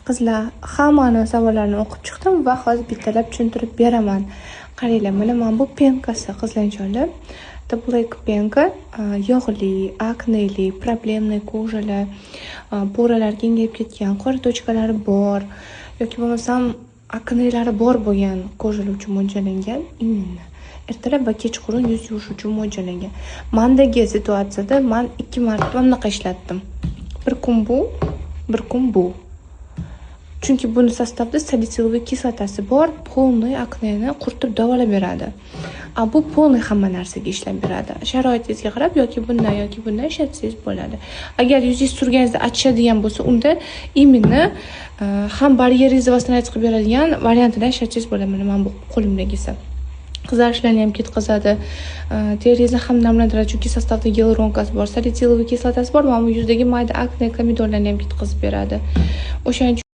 Qizlar, hammani savollarini o'qib chiqdim va hozir bittalab tushuntirib beraman. Qaranglar, mana bu penkasi qizlar. The Black penka yog'li, akneli, problemli ko'jalar, po'ralar kengayib ketgan, qora tochkalari bor yoki bo'lmasam aknelari bor bo'lgan ko'jalar uchun mo'ljallangan именно. Ertalab va kechqurun yuz yuvish uchun mo'ljallangan. Mendagi situatsiyada men 2 marta bunaqa ishlatdim. Bir kun bu, bir kun bu. Chunki buni sostavida salitsilовый kislotasi bor, polniy akneni quritib davolab beradi. Bu polniy hamma narsaga ishlab beradi. Sharoitingizga qarab yoki bundan ishlatsangiz bo'ladi. Agar yuzingiz turganingizda achishadigan bo'lsa, unda именно ham baryeringizni восстановить qilib beradigan variantidan ishlatsangiz bo'ladi. Mana bu qo'limdagisi. Qizarishlarni ham ketkazadi. Teringizni ham namlantiradi, chunki sostavida gyaluronkasi bor, salitsilовый kislotasi bor, mana bu yuzdagi mayda akne, komedorlarni ham ketkazib beradi. O'shaning